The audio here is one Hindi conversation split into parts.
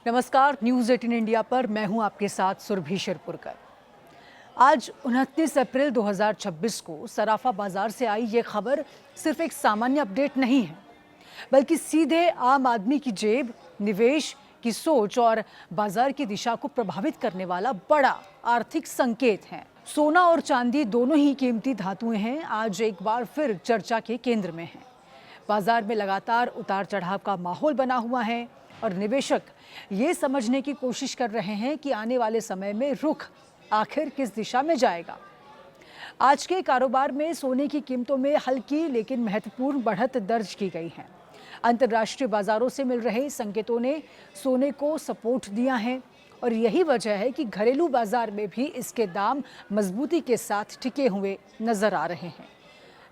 नमस्कार, न्यूज़ 18 इंडिया पर मैं हूं आपके साथ सुरभि शिरपुरकर। आज 29 अप्रैल 2026 को सराफा बाजार से आई ये खबर सिर्फ एक सामान्य अपडेट नहीं है, बल्कि सीधे आम आदमी की जेब, निवेश की सोच और बाजार की दिशा को प्रभावित करने वाला बड़ा आर्थिक संकेत है। सोना और चांदी दोनों ही कीमती धातुएं हैं, आज एक बार फिर चर्चा के केंद्र में हैं। बाजार में लगातार उतार चढ़ाव का माहौल बना हुआ है और निवेशक ये समझने की कोशिश कर रहे हैं कि आने वाले समय में रुख आखिर किस दिशा में जाएगा। आज के कारोबार में सोने की कीमतों में हल्की लेकिन महत्वपूर्ण बढ़त दर्ज की गई है। अंतर्राष्ट्रीय बाजारों से मिल रहे संकेतों ने सोने को सपोर्ट दिया है और यही वजह है कि घरेलू बाजार में भी इसके दाम मजबूती के साथ टिके हुए नजर आ रहे हैं।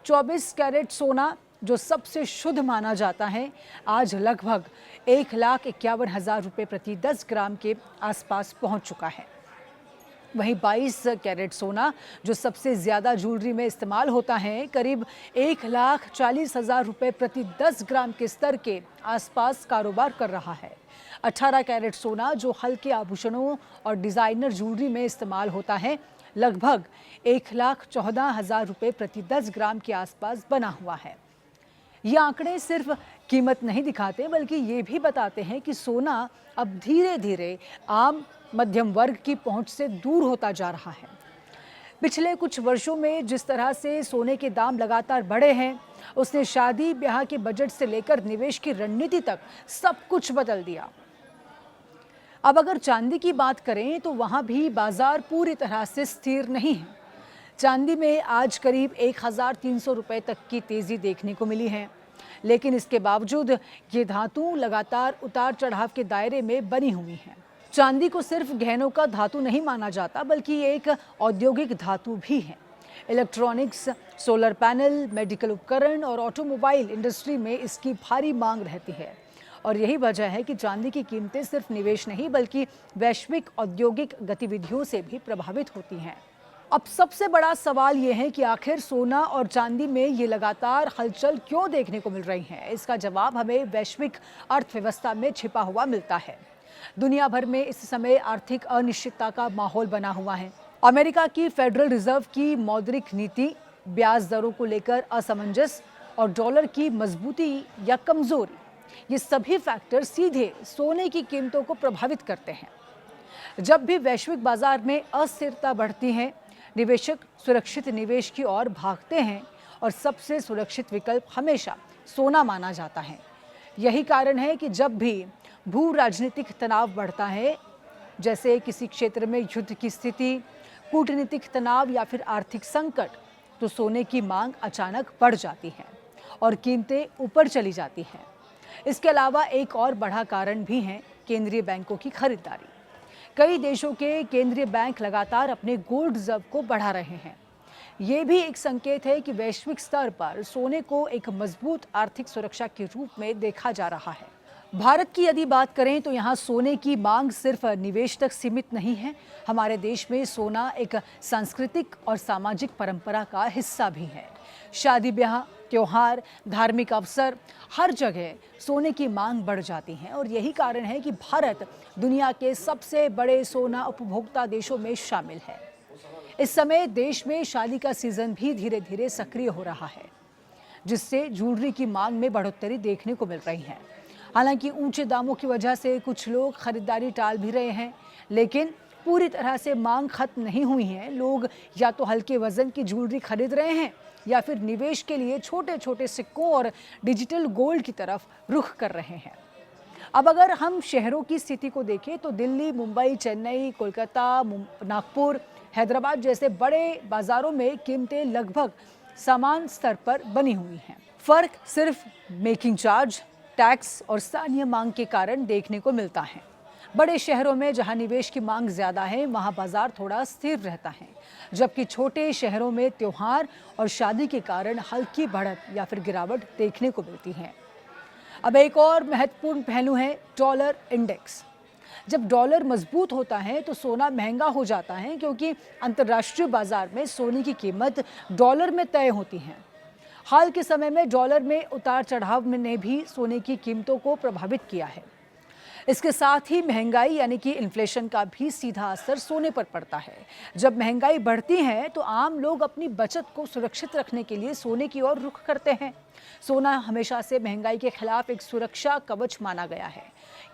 24 कैरेट सोना, जो सबसे शुद्ध माना जाता है, आज लगभग 1,51,000 रुपये प्रति 10 ग्राम के आसपास पहुंच चुका है। वहीं 22 कैरेट सोना, जो सबसे ज़्यादा ज्वेलरी में इस्तेमाल होता है, करीब 1,40,000 रुपये प्रति 10 ग्राम के स्तर के आसपास कारोबार कर रहा है। 18 कैरेट सोना, जो हल्के आभूषणों और डिज़ाइनर ज्वेलरी में इस्तेमाल होता है, लगभग 1,14,000 रुपये प्रति 10 ग्राम के आसपास बना हुआ है। ये आंकड़े सिर्फ कीमत नहीं दिखाते, बल्कि ये भी बताते हैं कि सोना अब धीरे धीरे आम मध्यम वर्ग की पहुंच से दूर होता जा रहा है। पिछले कुछ वर्षों में जिस तरह से सोने के दाम लगातार बढ़े हैं, उसने शादी ब्याह के बजट से लेकर निवेश की रणनीति तक सब कुछ बदल दिया। अब अगर चांदी की बात करें तो वहां भी बाजार पूरी तरह से स्थिर नहीं है। चांदी में आज करीब 1,300 रुपये तक की तेजी देखने को मिली है, लेकिन इसके बावजूद ये धातु लगातार उतार चढ़ाव के दायरे में बनी हुई है। चांदी को सिर्फ गहनों का धातु नहीं माना जाता, बल्कि ये एक औद्योगिक धातु भी है। इलेक्ट्रॉनिक्स, सोलर पैनल, मेडिकल उपकरण और ऑटोमोबाइल इंडस्ट्री में इसकी भारी मांग रहती है और यही वजह है कि चांदी की कीमतें सिर्फ निवेश नहीं, बल्कि वैश्विक औद्योगिक गतिविधियों से भी प्रभावित होती हैं। अब सबसे बड़ा सवाल ये है कि आखिर सोना और चांदी में ये लगातार हलचल क्यों देखने को मिल रही है। इसका जवाब हमें वैश्विक अर्थव्यवस्था में छिपा हुआ मिलता है। दुनिया भर में इस समय आर्थिक अनिश्चितता का माहौल बना हुआ है। अमेरिका की फेडरल रिजर्व की मौद्रिक नीति, ब्याज दरों को लेकर असमंजस और डॉलर की मजबूती या कमजोरी, ये सभी फैक्टर सीधे सोने की कीमतों को प्रभावित करते हैं। जब भी वैश्विक बाजार में अस्थिरता बढ़ती है, निवेशक सुरक्षित निवेश की ओर भागते हैं और सबसे सुरक्षित विकल्प हमेशा सोना माना जाता है। यही कारण है कि जब भी भू राजनीतिक तनाव बढ़ता है, जैसे किसी क्षेत्र में युद्ध की स्थिति, कूटनीतिक तनाव या फिर आर्थिक संकट, तो सोने की मांग अचानक बढ़ जाती है और कीमतें ऊपर चली जाती हैं। इसके अलावा एक और बड़ा कारण भी है केंद्रीय बैंकों की खरीदारी। कई देशों के केंद्रीय बैंक लगातार अपने गोल्ड रिजर्व को बढ़ा रहे हैं। ये भी एक संकेत है कि वैश्विक स्तर पर सोने को एक मजबूत आर्थिक सुरक्षा के रूप में देखा जा रहा है। भारत की यदि बात करें तो यहाँ सोने की मांग सिर्फ निवेश तक सीमित नहीं है। हमारे देश में सोना एक सांस्कृतिक और सामाजिक परंपरा का हिस्सा भी है। शादी ब्याह, त्योहार, धार्मिक अवसर, हर जगह सोने की मांग बढ़ जाती है और यही कारण है कि भारत दुनिया के सबसे बड़े सोना उपभोक्ता देशों में शामिल है। इस समय देश में शादी का सीजन भी धीरे धीरे सक्रिय हो रहा है, जिससे ज्वेलरी की मांग में बढ़ोतरी देखने को मिल रही है। हालांकि ऊंचे दामों की वजह से कुछ लोग खरीदारी टाल भी रहे हैं, लेकिन पूरी तरह से मांग खत्म नहीं हुई है। लोग या तो हल्के वजन की ज्वेलरी खरीद रहे हैं या फिर निवेश के लिए छोटे छोटे सिक्कों और डिजिटल गोल्ड की तरफ रुख कर रहे हैं। अब अगर हम शहरों की स्थिति को देखें तो दिल्ली, मुंबई, चेन्नई, कोलकाता, नागपुर, हैदराबाद जैसे बड़े बाजारों में कीमतें लगभग समान स्तर पर बनी हुई हैं। फर्क सिर्फ मेकिंग चार्ज, टैक्स और स्थानीय मांग के कारण देखने को मिलता है। बड़े शहरों में जहां निवेश की मांग ज्यादा है, वहां बाजार थोड़ा स्थिर रहता है, जबकि छोटे शहरों में त्योहार और शादी के कारण हल्की बढ़त या फिर गिरावट देखने को मिलती है। अब एक और महत्वपूर्ण पहलू है डॉलर इंडेक्स। जब डॉलर मजबूत होता है तो सोना महंगा हो जाता है, क्योंकि अंतर्राष्ट्रीय बाजार में सोने की कीमत डॉलर में तय होती है। हाल के समय में डॉलर में उतार चढ़ाव ने भी सोने की कीमतों को प्रभावित किया है। इसके साथ ही महंगाई यानी कि इन्फ्लेशन का भी सीधा असर सोने पर पड़ता है। जब महंगाई बढ़ती है तो आम लोग अपनी बचत को सुरक्षित रखने के लिए सोने की ओर रुख करते हैं। सोना हमेशा से महंगाई के खिलाफ एक सुरक्षा कवच माना गया है।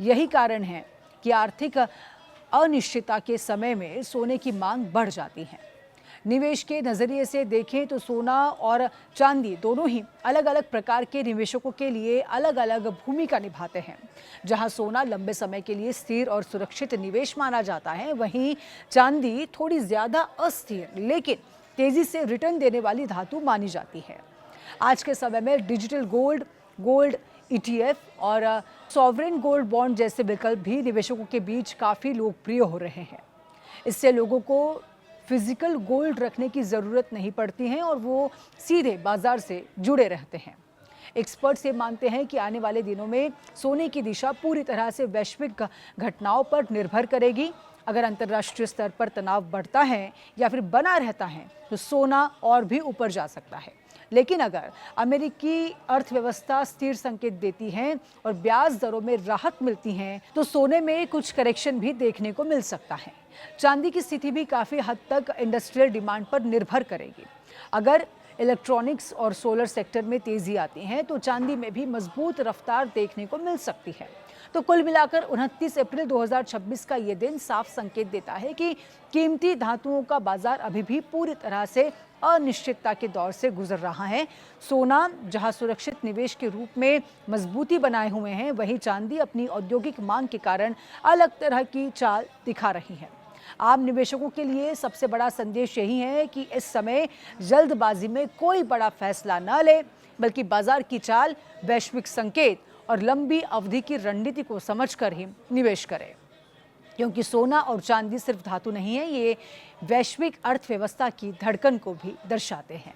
यही कारण है कि आर्थिक अनिश्चितता के समय में सोने की मांग बढ़ जाती है। निवेश के नज़रिए से देखें तो सोना और चांदी दोनों ही अलग अलग प्रकार के निवेशकों के लिए अलग अलग भूमिका निभाते हैं। जहां सोना लंबे समय के लिए स्थिर और सुरक्षित निवेश माना जाता है, वहीं चांदी थोड़ी ज़्यादा अस्थिर लेकिन तेज़ी से रिटर्न देने वाली धातु मानी जाती है। आज के समय में डिजिटल गोल्ड ETF और सॉवरेन गोल्ड बॉन्ड जैसे विकल्प भी निवेशकों के बीच काफ़ी लोकप्रिय हो रहे हैं। इससे लोगों को फिजिकल गोल्ड रखने की ज़रूरत नहीं पड़ती है और वो सीधे बाजार से जुड़े रहते हैं। एक्सपर्ट्स ये मानते हैं कि आने वाले दिनों में सोने की दिशा पूरी तरह से वैश्विक घटनाओं पर निर्भर करेगी। अगर अंतर्राष्ट्रीय स्तर पर तनाव बढ़ता है या फिर बना रहता है तो सोना और भी ऊपर जा सकता है। लेकिन अगर अमेरिकी अर्थव्यवस्था स्थिर संकेत देती है और ब्याज दरों में राहत मिलती है तो सोने में कुछ करेक्शन भी देखने को मिल सकता है। चांदी की स्थिति भी काफ़ी हद तक इंडस्ट्रियल डिमांड पर निर्भर करेगी। अगर इलेक्ट्रॉनिक्स और सोलर सेक्टर में तेजी आती है तो चांदी में भी मजबूत रफ्तार देखने को मिल सकती है। तो कुल मिलाकर 29 अप्रैल 2026 का ये दिन साफ संकेत देता है कि कीमती धातुओं का बाजार अभी भी पूरी तरह से अनिश्चितता के दौर से गुजर रहा है। सोना जहां सुरक्षित निवेश के रूप में मजबूती बनाए हुए हैं, वहीं चांदी अपनी औद्योगिक मांग के कारण अलग तरह की चाल दिखा रही है। आम निवेशकों के लिए सबसे बड़ा संदेश यही है कि इस समय जल्दबाजी में कोई बड़ा फैसला न ले, बल्कि बाजार की चाल, वैश्विक संकेत और लंबी अवधि की रणनीति को समझकर ही निवेश करें। क्योंकि सोना और चांदी सिर्फ धातु नहीं है, ये वैश्विक अर्थव्यवस्था की धड़कन को भी दर्शाते हैं।